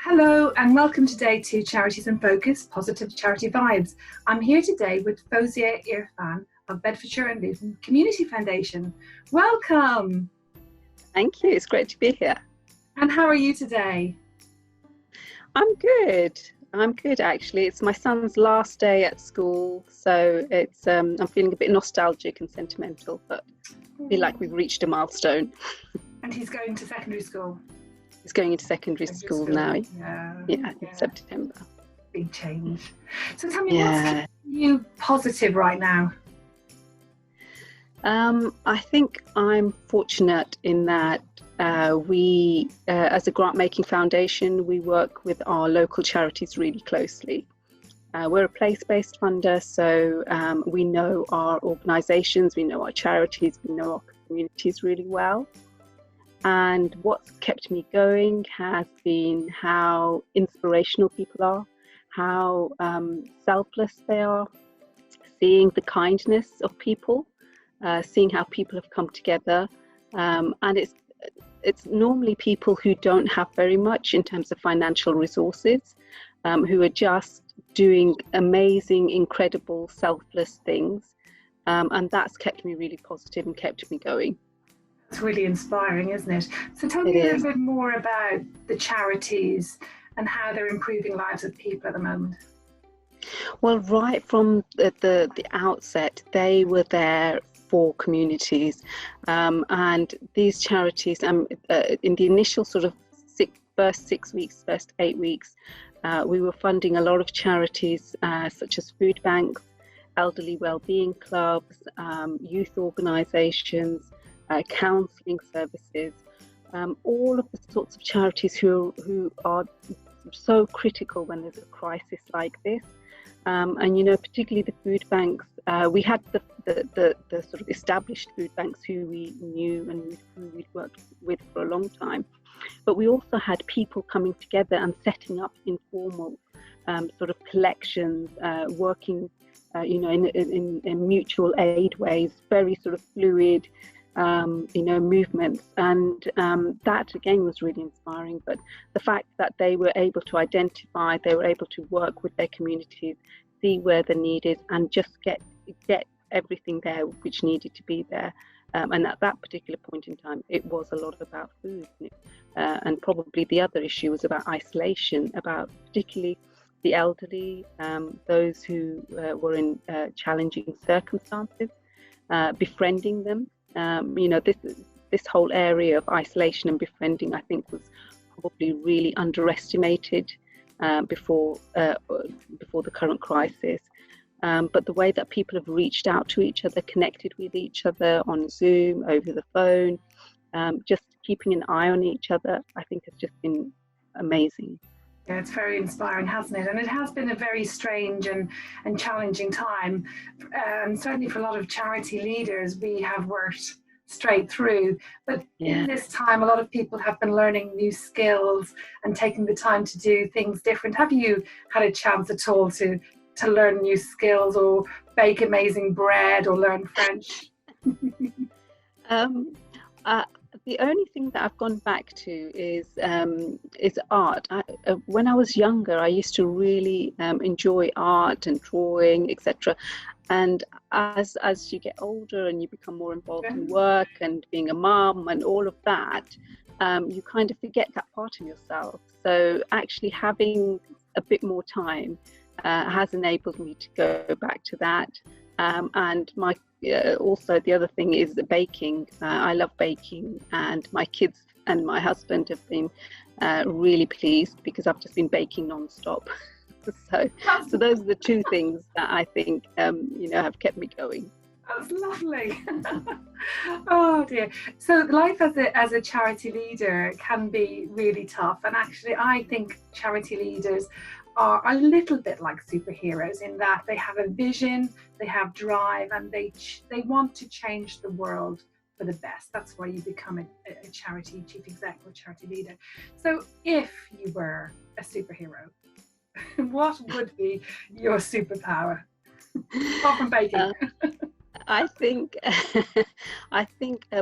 Hello and welcome today to Charities in Focus, Positive Charity Vibes. I'm here today with Fozia Irfan of Bedfordshire Luton Community Foundation. Welcome. Thank you, it's great to be here. And how are you today? I'm good actually. It's my son's last day at school, so it's I'm feeling a bit nostalgic and sentimental, but I feel like we've reached a milestone. And he's going to secondary school? He's going into secondary school now. Yeah, in September. Big change. So tell me, what's keeping you positive right now? I think I'm fortunate in that we, as a grant-making foundation, we work with our local charities really closely. We're a place-based funder, so we know our organisations, we know our charities, we know our communities really well. And what's kept me going has been how inspirational people are, how selfless they are, seeing the kindness of people, seeing how people have come together. And it's normally people who don't have very much in terms of financial resources, who are just doing amazing, incredible, selfless things. And that's kept me really positive and kept me going. It's really inspiring, isn't it? So tell me a little bit more about the charities and how they're improving lives of people at the moment. Well, right from the outset, they were there for communities, and these charities, in the initial sort of first 6 weeks, first 8 weeks, we were funding a lot of charities such as food banks, elderly wellbeing clubs, youth organisations, counselling services, all of the sorts of charities who are so critical when there's a crisis like this. And you know, particularly the food banks, we had the sort of established food banks who we knew and who we'd worked with for a long time, but we also had people coming together and setting up informal sort of collections, working you know, in mutual aid ways, very sort of fluid you know, movements, and that again was really inspiring. But the fact that they were able to identify, they were able to work with their communities, see where the need is, and just get everything there which needed to be there. And at that particular point in time, it was a lot about food, and probably the other issue was about isolation, about particularly the elderly, those who were in challenging circumstances, befriending them. You know, this whole area of isolation and befriending, I think, was probably really underestimated before the current crisis. But the way that people have reached out to each other, connected with each other on Zoom, over the phone, just keeping an eye on each other, I think has just been amazing. Yeah, it's very inspiring, hasn't it? And it has been a very strange and challenging time. Certainly for a lot of charity leaders, we have worked straight through. But in this time, a lot of people have been learning new skills and taking the time to do things different. Have you had a chance at all to learn new skills or bake amazing bread or learn French? The only thing that I've gone back to is art. When I was younger, I used to really enjoy art and drawing, etc. And as you get older and you become more involved in work and being a mum and all of that, you kind of forget that part of yourself. So actually having a bit more time has enabled me to go back to that. And my also the other thing is the baking. I love baking, and my kids and my husband have been really pleased because I've just been baking non-stop. so those are the two things that I think you know, have kept me going. That's lovely. Oh dear. So life as a charity leader can be really tough, and actually I think charity leaders are a little bit like superheroes in that they have a vision, they have drive, and they want to change the world for the best. That's why you become a charity chief exec or charity leader. So if you were a superhero, what would be your superpower apart from baking? I think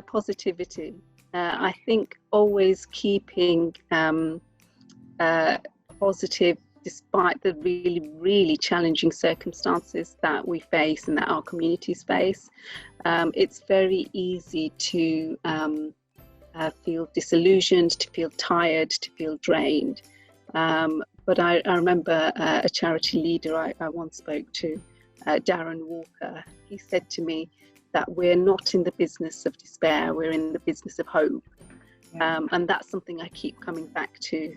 positivity. I think always keeping positive despite the really, really challenging circumstances that we face and that our communities face. It's very easy to feel disillusioned, to feel tired, to feel drained. But I remember a charity leader I once spoke to, Darren Walker. He said to me that we're not in the business of despair, we're in the business of hope. And that's something I keep coming back to,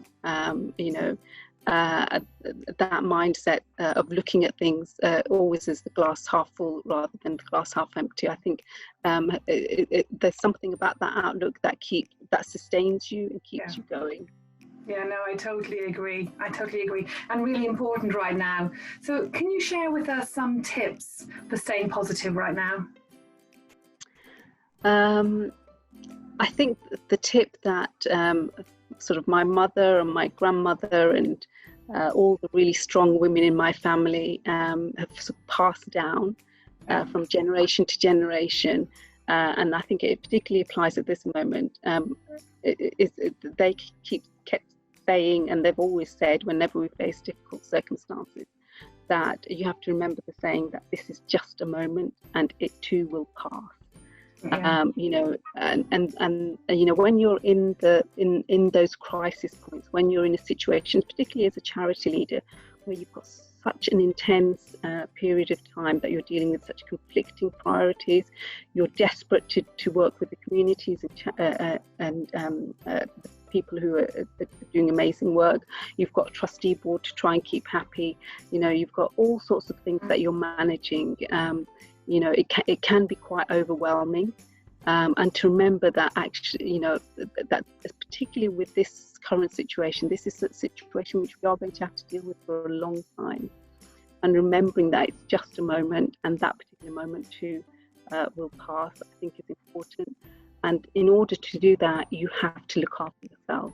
that mindset of looking at things always as the glass half full rather than the glass half empty. I think there's something about that outlook that sustains you and keeps you going. Yeah, no, I totally agree. And really important right now. So can you share with us some tips for staying positive right now? I think the tip that sort of my mother and my grandmother and all the really strong women in my family have sort of passed down from generation to generation, and I think it particularly applies at this moment. They kept saying, and they've always said, whenever we face difficult circumstances, that you have to remember the saying that this is just a moment and it too will pass. And when you're in those crisis points, when you're in a situation, particularly as a charity leader, where you've got such an intense period of time that you're dealing with such conflicting priorities, you're desperate to work with the communities and people who are doing amazing work. You've got a trustee board to try and keep happy. You've got all sorts of things that you're managing. It can be quite overwhelming, and to remember that actually, that particularly with this current situation, this is a situation which we are going to have to deal with for a long time, and remembering that it's just a moment and that particular moment too will pass, I think is important. And in order to do that, you have to look after yourself.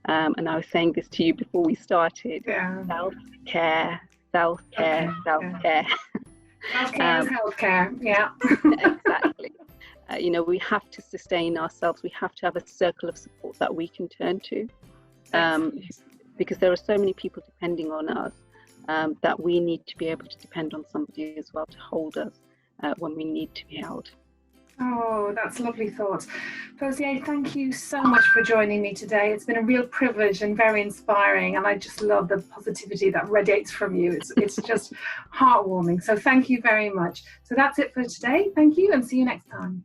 And I was saying this to you before we started. Self-care. Self-care is healthcare, yeah. Exactly. We have to sustain ourselves. We have to have a circle of support that we can turn to, because there are so many people depending on us, that we need to be able to depend on somebody as well to hold us when we need to be held. Oh, that's a lovely thought. Fozia, thank you so much for joining me today. It's been a real privilege and very inspiring, and I just love the positivity that radiates from you. It's just heartwarming. So thank you very much. So that's it for today. Thank you, and see you next time.